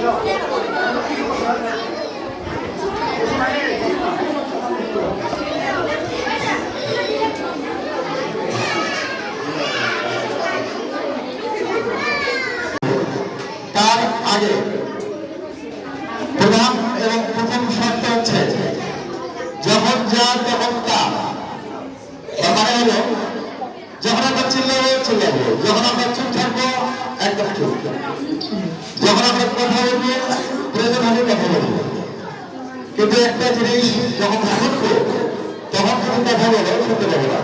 তার আগে প্রধান এবং প্রথম শর্ত হচ্ছে যখন যা তখন তা, মানে হলো যখন আমরা চিল্লাবো চিল্লাবো, যখন আমরা চুপ থাকবো একদম চুপ, যখন আমরা কথা বলবো প্রয়োজন হলে কথা বলবো। কিন্তু একটা জিনিস যখন শুনবো তখন তুমি কথা বলো, শুনতে পাবো না।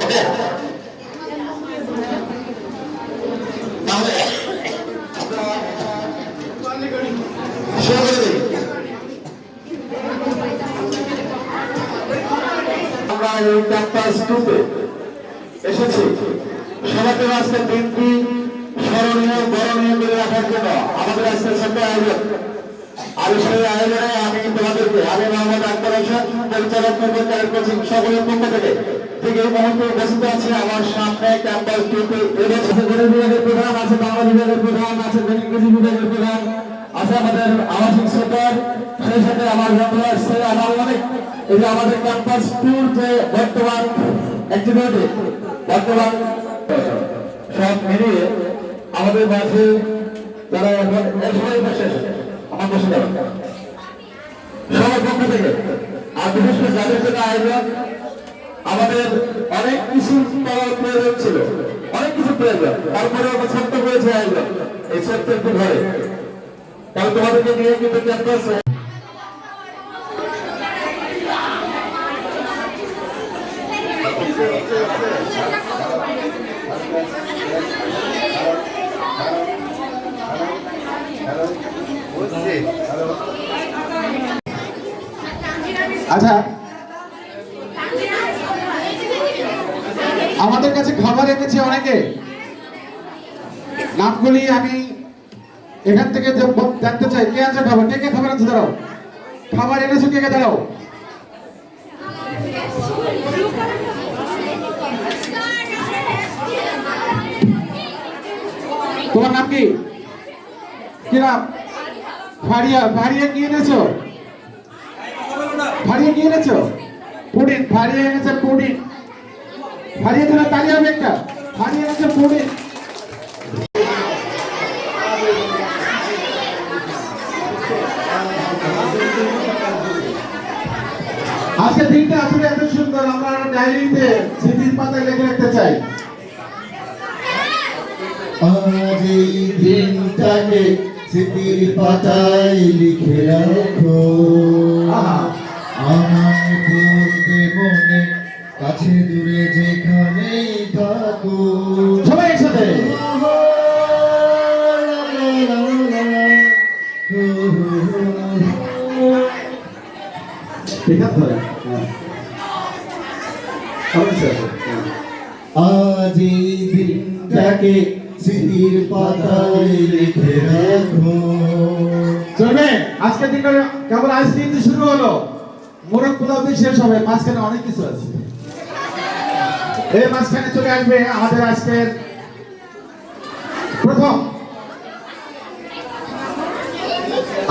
ওকে, তাহলে শুরু করে দিই। আমরা এই ক্যাম্পাস 2-তে এসেছি সমাজে আজকের দিনটি স্মরণীয় বরণীয় করে রাখার জন্য আমাদের আজকের ছোট্ট আয়োজন। আর সেই আয়োজনে আমি তোমাদেরকে, আমি মোহাম্মদ আক্তার হোসেন, পরিচালক কর্মচারী কোচিং সকলের পক্ষ থেকে ঠিক এই মুহূর্তে উপস্থিত আছি আমার সামনে ক্যাম্পাস 2-তে। গণিত বিভাগের প্রধান আছে, বাংলা বিভাগের প্রধান আছে, ইংরেজি বিভাগের প্রধান আছে, আমাদের আবাসিক সুপার, সেই সাথে আমার বন্ধু আসছে, আমার অনেক এই যে আমাদের ক্যাম্পাস 2 যে বর্তমান অ্যাক্টিভিটি বর্তমান সব মিলিয়ে আমাদের মাঝে যারা এখন সবাই বসে আমার বসে যাবে সবার পক্ষ থেকে। আর বিশেষ করে যাদের জন্য আয়োজন, আমাদের অনেক কিছু করার প্রয়োজন ছিল, অনেক কিছু প্রয়োজন, তারপরে আমরা ছোট্ট করেছে আয়োজন এই ছোট্ট একটু ঘরে। কারণ তোমাদেরকে নিয়ে কিন্তু ক্যাম্পাস আচ্ছা, আমাদের কাছে খাবার এনেছে অনেকে, নামগুলি আমি এখান থেকে জানতে চাই। কে আছে খাবার? কে কে খাবার আছে? দাঁড়াও, খাবার এনেছো কে কে? দাঁড়াও। তোমার নাম কি? কি নাম? ফারিয়া। ফারিয়া কি এনেছো? ফারিয়া কি এনেছো? পুডিং। ফারিয়া এনেছে পুডিং। ফারিয়া জন্য তালি হবে একটা। ফারিয়া এনেছে পুডিং। আজকের দিনটা আসলে এত সুন্দর, আমরা ডায়েরিতে স্মৃতির পাতায় লিখে রাখতে চাই। আজ এই দিনটাকে স্মৃতির পাতায় লিখে রাখো, আমায় পড়বে মনে, কাছে দূরে যেখানেই থাকো। সবাই একসাথে আজ এই দিনটাকে স্মৃতির পাতায় লিখে রাখো। চলবে। আজকের দিনটা কেবল আইসক্রিম দিয়ে শুরু হলো, মোরগ পোলাও দিয়ে শেষ হবে, মাঝখানে অনেক কিছু আছে। এই মাঝখানে চলে আসবে আমাদের আজকের প্রথম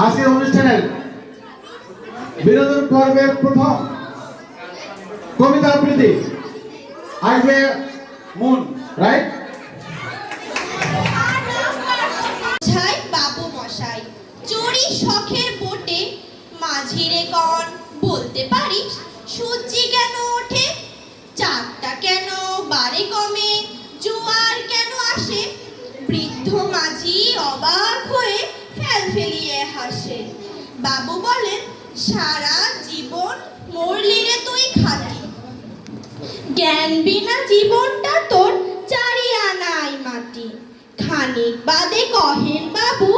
আজকের অনুষ্ঠানের বিনোদন পর্বের প্রথম কবিতা আবৃত্তি আসবে মুন, রাইট? বাবু মশাই চুরি শখের বোটে মাঝিরে কন বলতে পারিস সূর্যি কেন ওঠে, চাঁদটা কেন বারে কমে, জোয়ার কেন আসে? বৃদ্ধ মাঝি অবাক হয়ে ফেলফেলিয়ে হাসে। বাবু বলেন, সারা জীবন মরলি রে তুই খাটি, জ্ঞান বিনা জীবনটা তোর চারি আনাই মাটি। খানিক বাদে কহেন বাবু,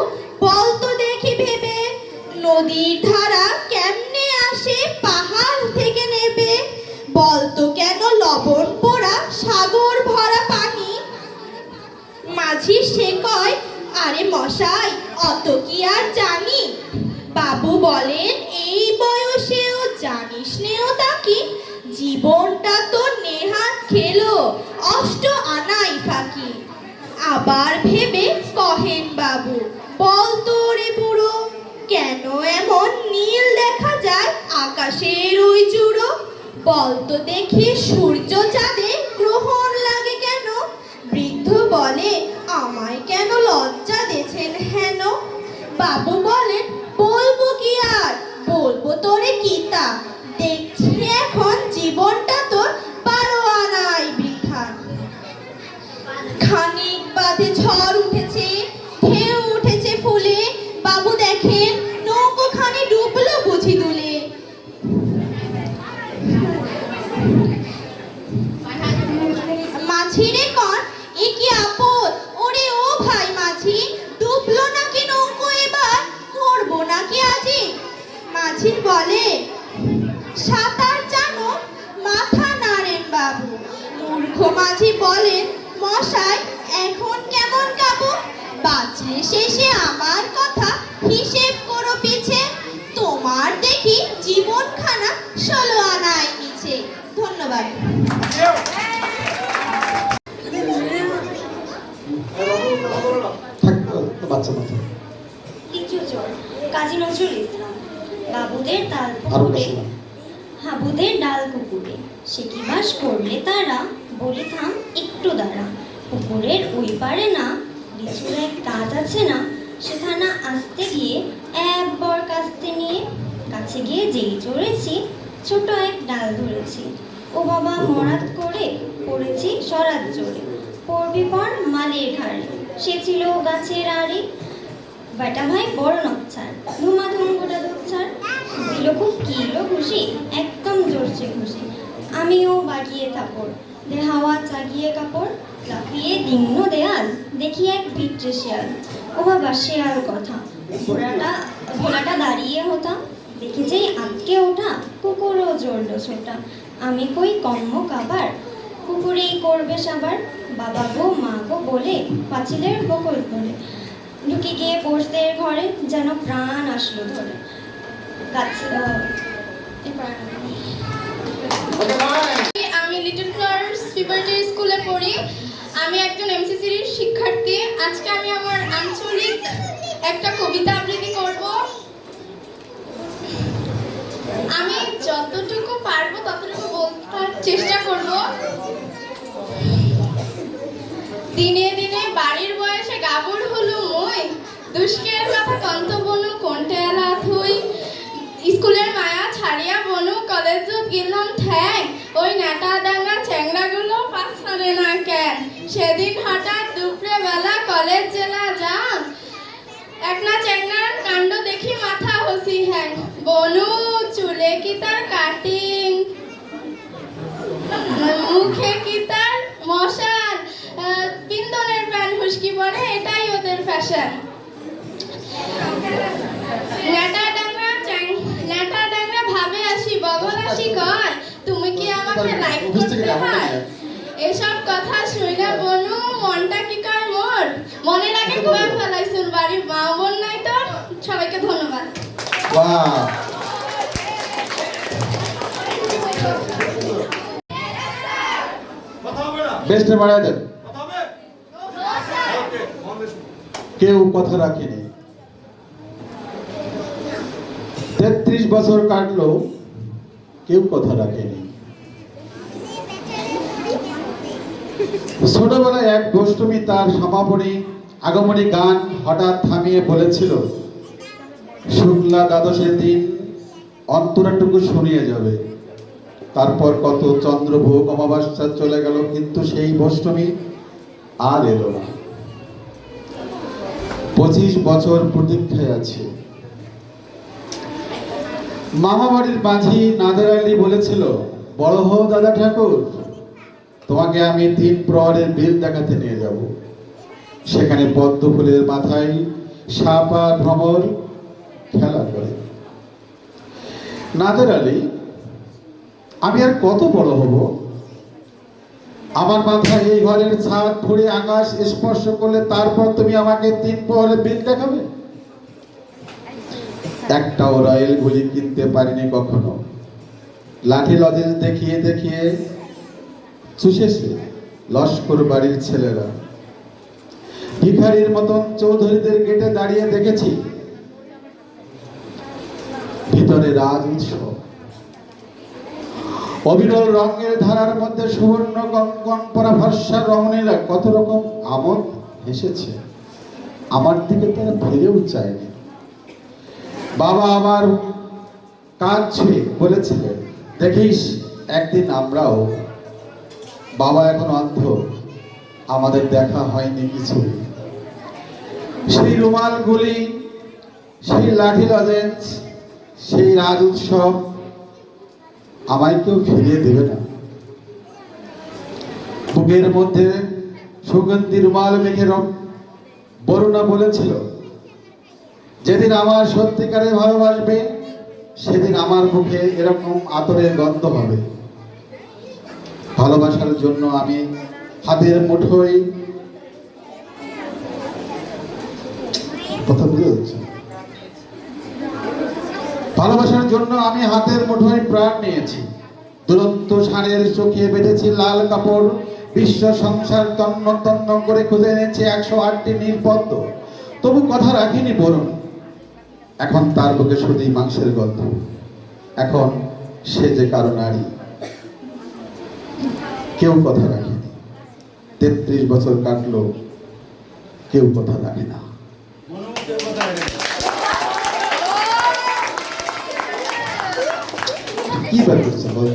বলতো দেখি ভেবে, নদীর ধারা কেমনে আসে পাহাড় থেকে নেবে? বলতো কেন লবণ পোড়া সাগর ভরা পানি? মাঝি সে কয়, আরে মশাই অত কি আর জানি? বাবু বলেন, এই বয়সেও জানিস নেও তাকি, জীবনটা তো নেহাত খেলো অষ্ট আনাই ফাঁকি। আবার ভেবে কহেন বাবু, বলতো রে বুড়ো, আকাশের ওই চূড়ো, বলতো দেখি সূর্য চাঁদে গ্রহণ লাগে কেন? বৃদ্ধ বলে, আমায় কেন লজ্জা দেছেন হেন? বাবু বলেন, বলবো কি আর, বলবো তোরে কিতা, দেখছি এখন জীবনটা তোর 12 আনাই বৃথা। খানিক বাদে ঝড় উঠেছে, ঢেউ উঠেছে ফুলে, বাবু দেখেন নৌকোখানি ডুবলো বুঝি দুলে। মাঝিরে কন, এ কি আপদ, ওরে ও ভাই মাঝি, ডুবলো নাকি নৌকো এবার, করবো নাকি আজি? মাঝি বলে, সাঁতার জানো, মাথা নাড়েন বাবু। মূর্খ মাঝি বলেন, মশাই এখন কেমন কাবু? বাঁচলে শেষে আমার কথা হিসেব করো পিছে, তোমার দেখি জীবনখানা 16 আনায় নিচে। ধন্যবাদ। বাচ্চা মাথা লিচুচোর কাজী নজরুল ইসলাম। বাবুদের ডাল আরো পুকুরে, শোনা। হাবুদের ডাল কুকুরে, সে কি বাস করলে তারা, বলি থাম একটু দাঁড়া। পুকুরের ওই পারে না, লিচুর এক গাছ আছে না, সেখানে আসতে গিয়ে একবার কাস্তে নিয়ে, কাছে গিয়ে যেই চড়েছি, ছোট এক ডাল ধরেছি। ও বাবা মরাত করে পড়েছি সরাত জোরে, পড়বি পর মালের ঘাড়ে, সে ছিল গাছের আড়ে। বেটা ভাই বড় নচ্ছার, ধুমাধুম গোটা দুচ্ছার, দিল খুব কিলো খুশি, একদম জোরছে খুশি। আমিও বাগিয়ে থাপড়, দে হাওয়া চাগিয়ে কাপড়, লাফিয়ে দিন্ন দেয়াল, দেখি এক বিট্রে শিয়াল। ও বাবা শেয়াল কথা, ঘোড়াটা দাঁড়িয়ে হতাম, দেখে যেই আটকে ওঠা, কুকুরও জড়ল ছোটা। আমি কই কম্ম কাবার, কুকুরেই করবে সাবার। বাবা গো মা গো বলে পাঁচিলের বকল ধরে, ঢুকে গিয়ে বসদের ঘরে, যেন প্রাণ আসলো ধরে। আমি লিটল ফ্লাওয়ার্স প্রিপারেটরি স্কুলে পড়ি। আমি একজন এমসিসির শিক্ষার্থী। আজকে আমি আমার আঞ্চলিক একটা কবিতা আবৃত্তি করব। আমি যতটুকু পারবো ততটুকু বলতে চেষ্টা করব। দিনে দিনে বাড়ির বয়সে গাবর হলো মই, দুষ্কের কথা কন্ত বনু কোনটা এলা থুই। স্কুলের মায়া ছাড়িয়া বনু কলেজ গেলাম ঠ্যাং, ওই নেটা ডাঙ্গা চ্যাংড়াগুলো পাস করে না কেন। সেদিন হঠাৎ দুপুরে বেলা কলেজ জেলা যান, একনা চ্যাংড়ার কাণ্ড দেখি মাথা হসি হ্যাং। বনু চুলে কি তার কাটিং, মুখে কি তার মশাল, বিন্দনের প্যান হুসকি পড়ে, এটাই ওদের ফ্যাশন। নেটা ডাংরা ভাবে আসি, বগল আসি কয়, তুমি কি আমাকে লাইক করতে হয়? এসব কথা শুনে বনু মনটা কি কয় মোর, মনের আগে কুয়া ফেলাইছুন, বাড়ির মা বোন নাই তোর। সবাইকে ধন্যবাদ। বাহ, বেস্টে বাড়ায় দেন। কেউ কথা রাখেনি। 33 বছর কাটলো, কেউ কথা রাখেনি। ছোটবেলায় এক গোষ্ঠী তার সমাপনী আগমনী গান হঠাৎ থামিয়ে বলেছিল, শুক্লা দ্বাদশের দিন অন্তরাটুকু শুনিয়ে যাবে। তারপর কত চন্দ্রভোগ অমাবস্যা চলে গেল, কিন্তু সেই অষ্টমী আর এলো না। 25 বছর প্রতীক্ষায় আছে। মামা বাড়ির মাঝি নাদের আলী বলেছিল, বড় হও দাদা ঠাকুর, তোমাকে আমি 3 প্রহরের বিল দেখাতে নিয়ে যাব। সেখানে পদ্ম ফুলের মাথায় সাপ আর ভ্রমর খেলা করে। নাদের আলী, আমি আর কত বড় হব? আমার মাথায় এই ঘরের ছাদ ফুঁড়ে আকাশ স্পর্শ করলে তারপর তুমি আমাকে 3 প্রহরের বিল দেখাবে? একটাও রয়েল গুলি কিনতে পারিনি কখনো। লাঠি লজেন্স দেখিয়ে দেখিয়ে চুষেছে লস্কর বাড়ির ছেলেরা। ভিখারির মতন চৌধুরীদের গেটে দাঁড়িয়ে দেখেছি ভিতরে রাজ উৎসব। অবিরল রঙের ধারার মধ্যে সুবর্ণ কঙ্কন পরা ভরসা রমণীরা কত রকম আমোদ হেসেছে। আমার দিকে তারা ফিরেও চায়নি। বাবা আমার কাজ ছুঁয়ে বলেছিলেন, দেখিস একদিন আমরাও। বাবা এখন অন্ধ, আমাদের দেখা হয়নি কিছু। সেই রুমালগুলি, সেই লাঠি লজেন্স, সেই রাজ উৎসব আমায় কেউ ফিরিয়ে দেবে না। বুকের মধ্যে সুগন্ধি রুমাল মেখে বরুণা বলেছিল, যেদিন আমার সত্যিকারে ভালোবাসবে সেদিন আমার মুখে এরকম আতরের গন্ধ হবে। ভালোবাসার জন্য আমি হাতের মুঠোয় ভালোবাসার জন্য আমি হাতের মুঠোয় প্রাণ নিয়েছি। দুরন্ত ষাঁড়ের চোখে বেঁধেছি লাল কাপড়। বিশ্ব সংসার তন্ন তন্ন করে খুঁজে এনেছি 108টি নীলপদ্ম, তবু কথা রাখিনি বরুণ। এখন তার বুকে শুধুই মাংসের গন্ধ। এখন সে যে কারো নারী, কেউ কথা রাখেনি। 33 বছর কাটলো, কেউ কথা রাখে না। কি ব্যাপার